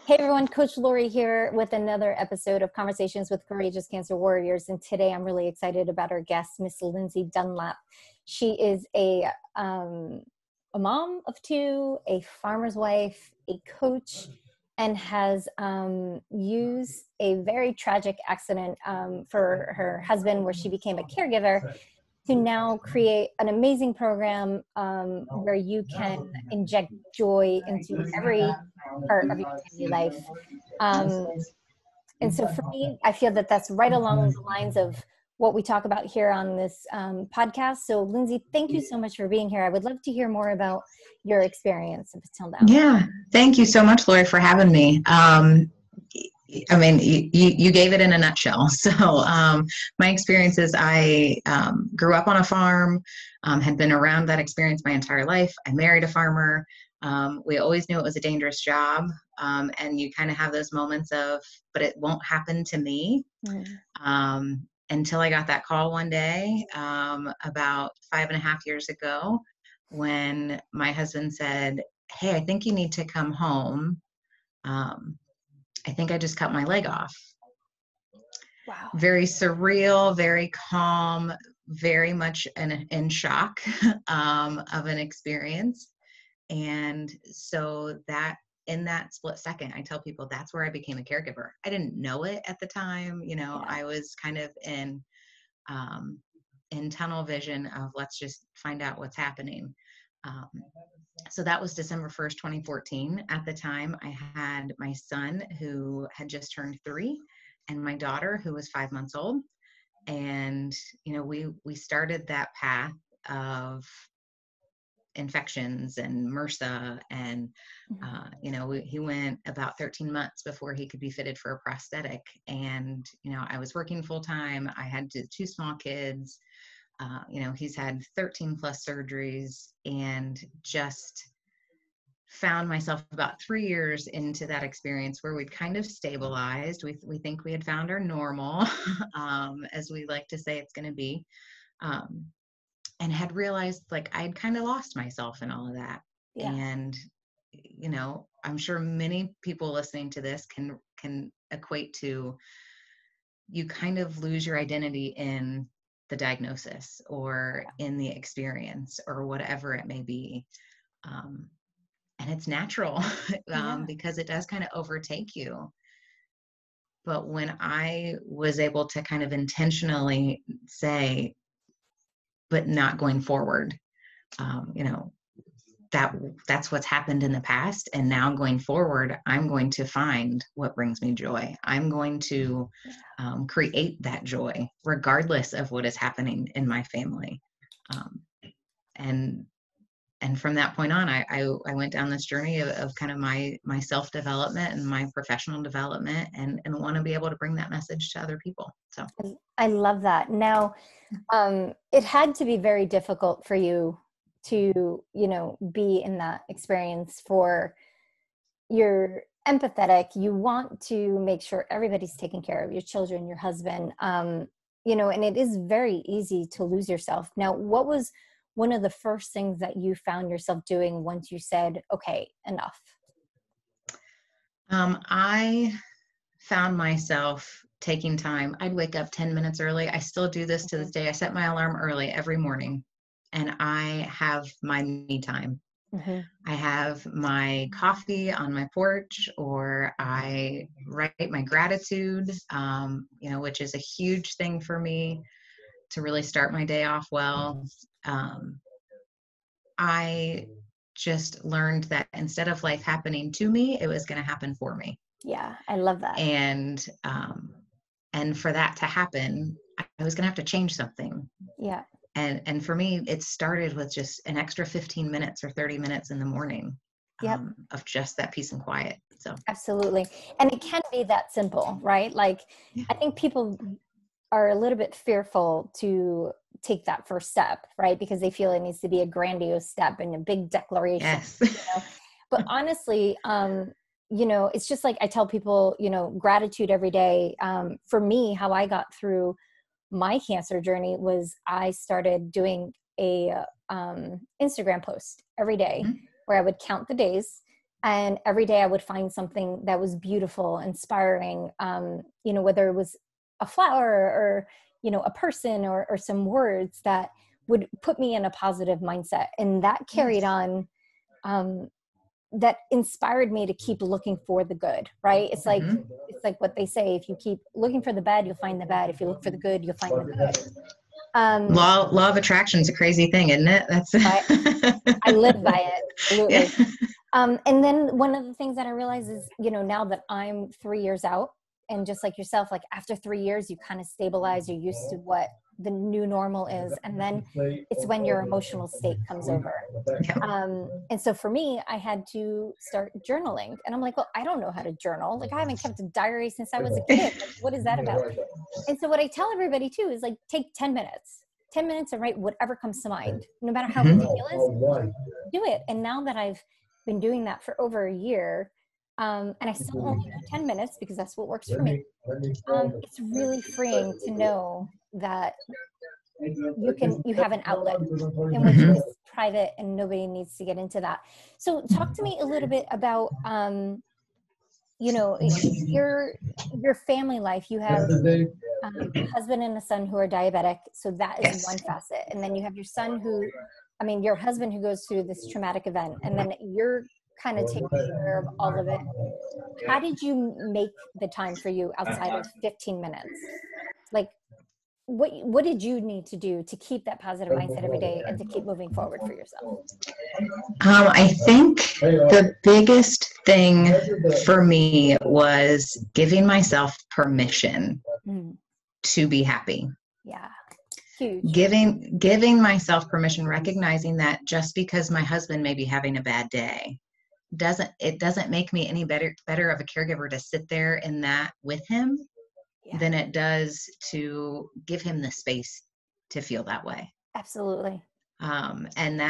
Hey everyone, Coach Lori here with another episode of Conversations with Courageous Cancer Warriors. And today I'm really excited about our guest, Miss Lindsay Dunlap. She is a mom of two, a farmer's wife, a coach, and has used a very tragic accident for her husband where she became a caregiver to now create an amazing program where you can inject joy into every part of your daily life. And so for me, I feel that that's right along the lines of what we talk about here on this podcast. So Lindsay, thank you so much for being here. I would love to hear more about your experience until now. Yeah, thank you so much, Lori, for having me. I mean, you gave it in a nutshell. So my experience is I grew up on a farm, had been around that experience my entire life. I married a farmer. We always knew it was a dangerous job. And you kind of have those moments of, but it won't happen to me. Until I got that call one day about 5.5 years ago when my husband said, "Hey, I think you need to come home. I think I just cut my leg off." Wow. Very surreal, very calm, very much in shock of an experience. And so that in that split second, I tell people that's where I became a caregiver. I didn't know it at the time. I was kind of in tunnel vision of let's just find out what's happening. So that was December 1st, 2014. At the time, I had my son who had just turned 3 and my daughter who was 5 months old. And, we started that path of infections and MRSA. And, he went about 13 months before he could be fitted for a prosthetic. And, I was working full time. I had 2 small kids. He's had 13 plus surgeries and just found myself about 3 years into that experience where we'd kind of stabilized. We think we had found our normal, as we like to say it's going to be, and had realized like I'd kind of lost myself in all of that. Yeah. And, I'm sure many people listening to this can equate to you kind of lose your identity in the diagnosis or in the experience or whatever it may be. And it's natural because it does kind of overtake you. But when I was able to kind of intentionally say, but not going forward, that's what's happened in the past. And now going forward, I'm going to find what brings me joy. I'm going to create that joy regardless of what is happening in my family. And from that point on, I went down this journey of kind of my self-development and my professional development and want to be able to bring that message to other people. So I love that. Now, it had to be very difficult for you to, be in that experience. For you're empathetic. You want to make sure everybody's taken care of, your children, your husband, and it is very easy to lose yourself. Now, what was one of the first things that you found yourself doing once you said, okay, enough? I found myself taking time. I'd wake up 10 minutes early. I still do this to this day. I set my alarm early every morning and I have my me time. Mm-hmm. I have my coffee on my porch, or I write my gratitude, which is a huge thing for me to really start my day off well. I just learned that instead of life happening to me, it was going to happen for me. Yeah, I love that. And for that to happen, I was going to have to change something. Yeah. And for me, it started with just an extra 15 minutes or 30 minutes in the morning of just that peace and quiet. So absolutely. And it can be that simple, right? Like, I think people are a little bit fearful to take that first step, right? Because they feel it needs to be a grandiose step and a big declaration. Yes. But honestly, it's just like I tell people, gratitude every day. For me, how I got through my cancer journey was I started doing a Instagram post every day where I would count the days And every day I would find something that was beautiful, inspiring, whether it was a flower or, a person or some words that would put me in a positive mindset. And that carried on, that inspired me to keep looking for the good, right? It's like, it's like what they say, if you keep looking for the bad, you'll find the bad. If you look for the good, you'll find the good. Law of attraction is a crazy thing, isn't it? That's I live by it. Absolutely. Yeah. And then one of the things that I realize is, now that I'm 3 years out, and just like yourself, like after 3 years, you kind of stabilize, you're used to what the new normal is. And then it's when your emotional state comes over. And so for me, I had to start journaling, and I'm like, well, I don't know how to journal. Like, I haven't kept a diary since I was a kid. Like, what is that about? And so what I tell everybody too is like, take 10 minutes and write whatever comes to mind, no matter how ridiculous, do it. And now that I've been doing that for over a year, and I still only do 10 minutes because that's what works for me. It's really freeing to know that you have an outlet in which is private and nobody needs to get into that. So talk to me a little bit about, your family life. You have a husband and a son who are diabetic. So that is one facet. And then you have your son your husband who goes through this traumatic event, and then you're kind of taking care of all of it. How did you make the time for you outside of 15 minutes? Like, what did you need to do to keep that positive mindset every day and to keep moving forward for yourself? I think the biggest thing for me was giving myself permission to be happy. Yeah. Huge. Giving myself permission, recognizing that just because my husband may be having a bad day, doesn't make me any better of a caregiver to sit there in that with him than it does to give him the space to feel that way. Absolutely. And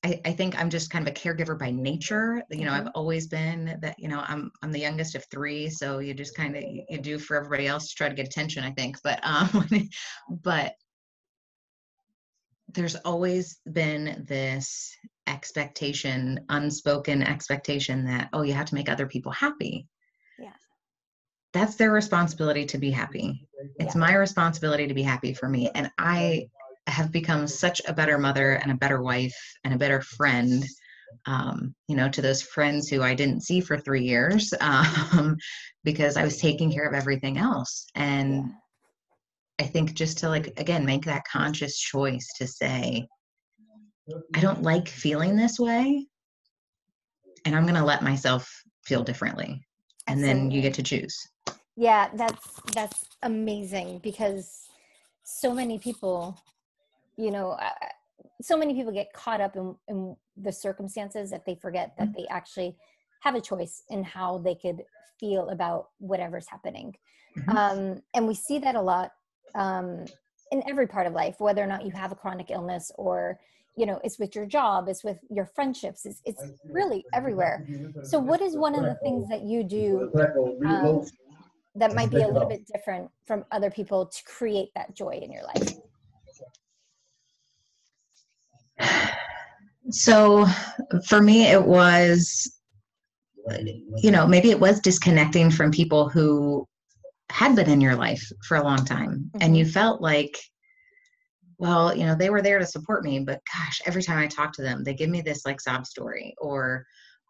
I think I'm just kind of a caregiver by nature. I've always been that, I'm the youngest of three. So you just kind of, you do for everybody else to try to get attention, I think. But there's always been this expectation, unspoken expectation that, you have to make other people happy. Yeah. That's their responsibility to be happy. It's my responsibility to be happy for me. And I have become such a better mother and a better wife and a better friend, to those friends who I didn't see for 3 years, because I was taking care of everything else. And I think just to make that conscious choice to say, I don't like feeling this way, and I'm going to let myself feel differently. And then you get to choose. Yeah, that's amazing, because so many people, get caught up in the circumstances that they forget that they actually have a choice in how they could feel about whatever's happening. And we see that a lot in every part of life, whether or not you have a chronic illness or, it's with your job, it's with your friendships, it's really everywhere. So what is one of the things that you do that might be a little bit different from other people to create that joy in your life? So for me, it was, maybe it was disconnecting from people who had been in your life for a long time. And you felt like, well, they were there to support me, but gosh, every time I talk to them, they give me this sob story, or,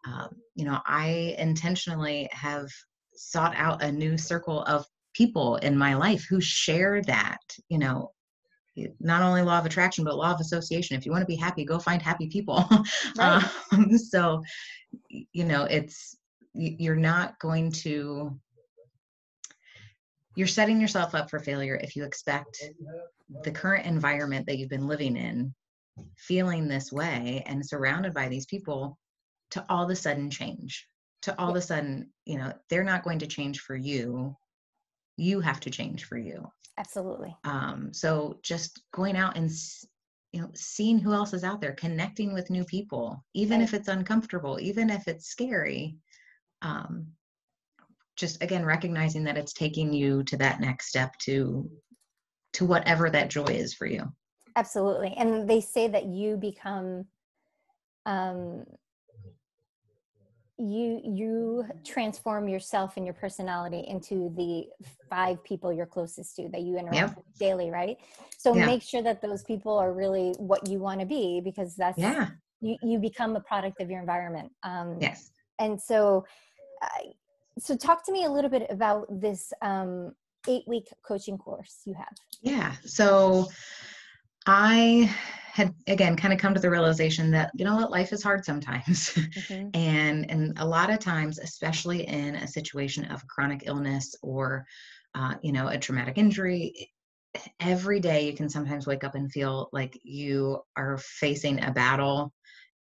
I intentionally have sought out a new circle of people in my life who share that, not only law of attraction, but law of association. If you want to be happy, go find happy people. Right. So, you're not going to, you're setting yourself up for failure if you expect the current environment that you've been living in, feeling this way and surrounded by these people, to all of a sudden change. To all of a sudden, they're not going to change for you. You have to change for you. Absolutely. So just going out and, seeing who else is out there, connecting with new people, even if it's uncomfortable, even if it's scary, just again, recognizing that it's taking you to that next step to whatever that joy is for you. Absolutely. And they say that you become you transform yourself and your personality into the 5 people you're closest to that you interact with daily, right? So make sure that those people are really what you want to be, because that's you become a product of your environment. Yes. And so talk to me a little bit about this 8-week coaching course you have. Yeah. So I had, again, kind of come to the realization that, you know what, life is hard sometimes. Mm-hmm. and a lot of times, especially in a situation of chronic illness or, a traumatic injury, every day you can sometimes wake up and feel like you are facing a battle,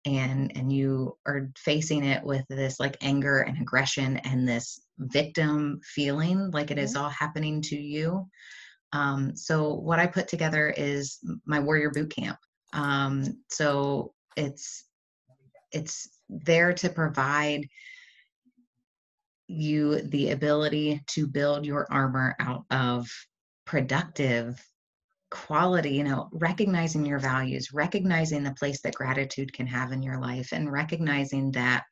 and you are facing it with this like anger and aggression and this victim feeling like it is all happening to you. So what I put together is my Warrior Boot Camp. So it's there to provide you the ability to build your armor out of productive quality, recognizing your values, recognizing the place that gratitude can have in your life, and recognizing that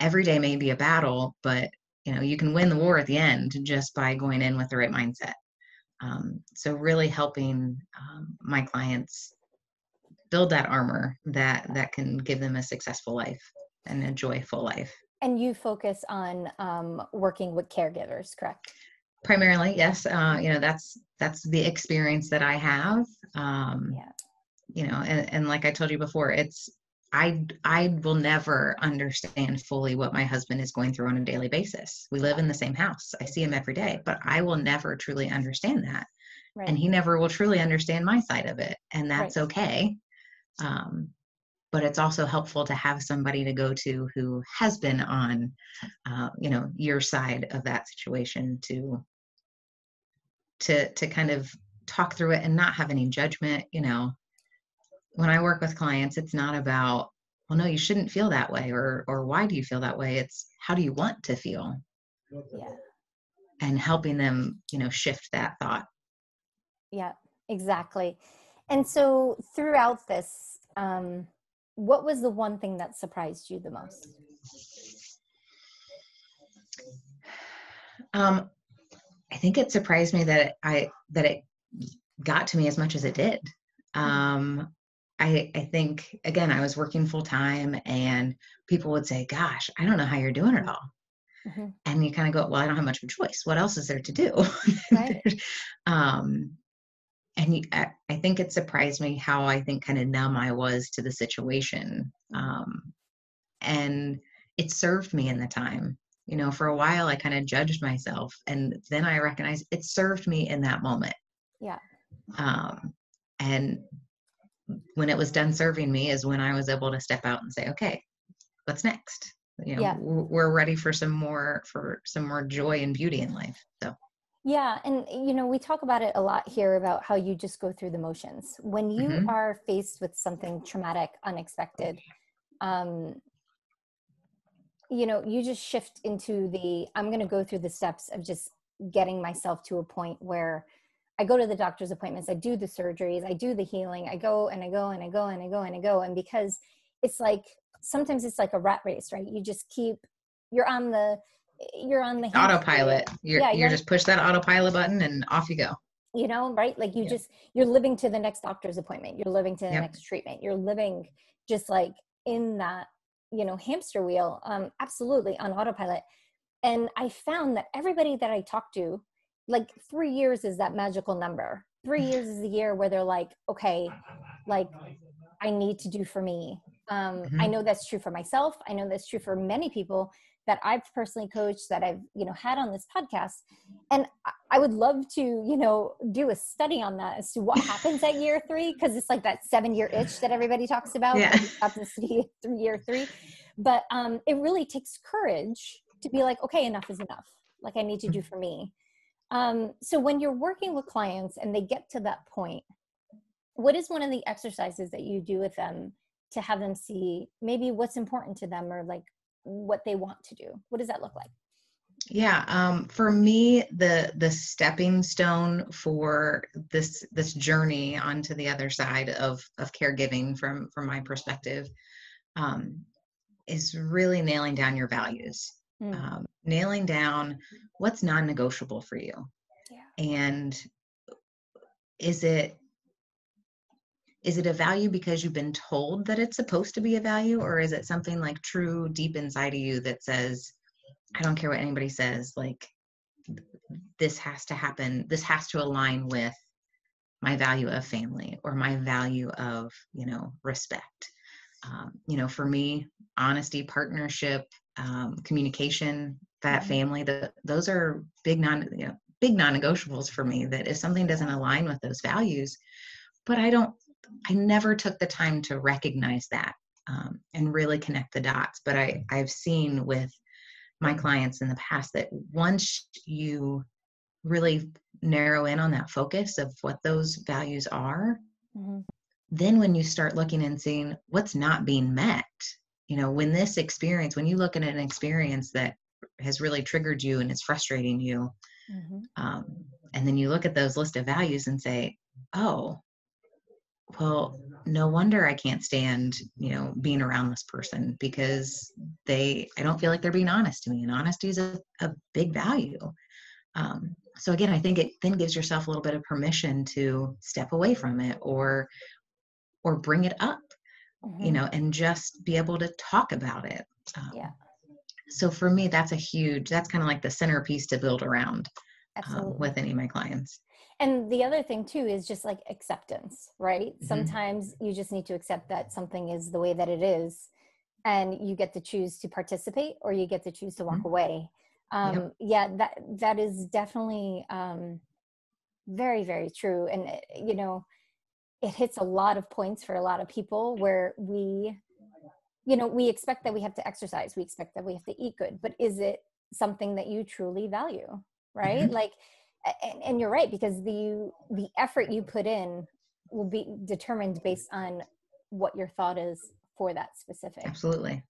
every day may be a battle, but you can win the war at the end just by going in with the right mindset. So really helping my clients build that armor that can give them a successful life and a joyful life. And you focus on working with caregivers, correct? Primarily, yes. That's the experience that I have. And like I told you before, I will never understand fully what my husband is going through on a daily basis. We live in the same house. I see him every day, but I will never truly understand that. Right. And he never will truly understand my side of it. And that's okay. But it's also helpful to have somebody to go to who has been on, your side of that situation to kind of talk through it and not have any judgment. When I work with clients, it's not about, well, no, you shouldn't feel that way, or why do you feel that way? It's how do you want to feel? Yeah. And helping them, shift that thought. Yeah, exactly. And so throughout this, what was the one thing that surprised you the most? I think it surprised me that it got to me as much as it did. I think, again, I was working full time and people would say, gosh, I don't know how you're doing it all. Mm-hmm. And you kind of go, well, I don't have much of a choice. What else is there to do? Right. I think it surprised me how I think kind of numb I was to the situation. And it served me in the time. For a while I kind of judged myself, and then I recognized it served me in that moment. Yeah. And when it was done serving me is when I was able to step out and say, okay, what's next? We're ready for some more joy and beauty in life. So. Yeah. And, we talk about it a lot here about how you just go through the motions. When you are faced with something traumatic, unexpected, you just shift into I'm going to go through the steps of just getting myself to a point where I go to the doctor's appointments, I do the surgeries, I do the healing, I go and I go and I go and I go and I go. And because it's like, sometimes it's like a rat race, right? You just you're on the autopilot. You're just push that autopilot button and off you go. Right? Like you're living to the next doctor's appointment. You're living to the next treatment. You're living just like in that, hamster wheel, absolutely on autopilot. And I found that everybody that I talk to, like 3 years is that magical number. 3 years is the year where they're like, okay, like I need to do for me. I know that's true for myself. I know that's true for many people that I've personally coached, that I've, had on this podcast. And I would love to, do a study on that as to what happens at year 3, because it's like that 7-year itch that everybody talks about. Yeah. Happens to be year 3. But it really takes courage to be like, okay, enough is enough. Like I need to do for me. So when you're working with clients and they get to that point, what is one of the exercises that you do with them to have them see maybe what's important to them, or like what they want to do? What does that look like? Yeah. For me, the stepping stone for this journey onto the other side of caregiving from my perspective is really nailing down your values, nailing down what's non-negotiable for you. Yeah. And is it a value because you've been told that it's supposed to be a value, or is it something like true deep inside of you that says, I don't care what anybody says, like this has to happen, this has to align with my value of family or my value of, respect. For me, honesty, partnership, communication, that family, those are big non-negotiables for me, that if something doesn't align with those values, but I never took the time to recognize that, and really connect the dots. But I've seen with my clients in the past that once you really narrow in on that focus of what those values are, then when you start looking and seeing what's not being met, when you look at an experience that has really triggered you and it's frustrating you, and then you look at those list of values and say, oh, well, no wonder I can't stand, being around this person, because I don't feel like they're being honest to me, and honesty is a big value. So again, I think it then gives yourself a little bit of permission to step away from it or bring it up, and just be able to talk about it. So for me, that's kind of like the centerpiece to build around, with any of my clients. And the other thing too is just like acceptance, right? Sometimes you just need to accept that something is the way that it is, and you get to choose to participate or you get to choose to walk away. Yeah, that is definitely very, very true. And, it hits a lot of points for a lot of people where we expect that we have to exercise. We expect that we have to eat good, but is it something that you truly value? Right? Like, and you're right, because the effort you put in will be determined based on what your thought is for that specific Absolutely.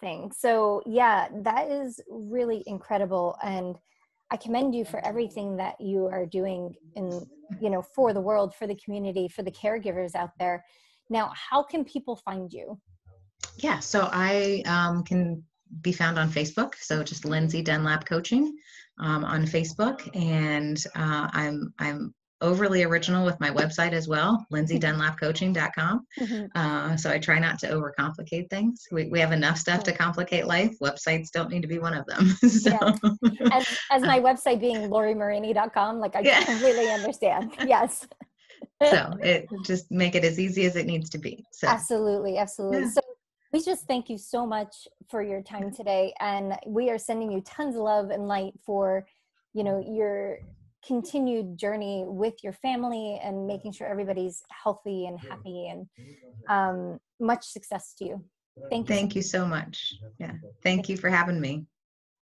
Thing. So yeah, that is really incredible. And I commend you for everything that you are doing for the world, for the community, for the caregivers out there. Now, how can people find you? Yeah, so I can be found on Facebook. So just Lindsay Dunlap Coaching on Facebook, and I'm overly original with my website as well, lindsay.dunlapcoaching.com. So I try not to overcomplicate things. We have enough stuff to complicate life. Websites don't need to be one of them. So. Yeah. As my website being lorimarini.com, like I completely understand. Yes. So just make it as easy as it needs to be. So. Absolutely. Yeah. So we just thank you so much for your time today. And we are sending you tons of love and light for, your continued journey with your family and making sure everybody's healthy and happy, and much success to you. Thank you. Thank you so much. Yeah. Thank you for having me.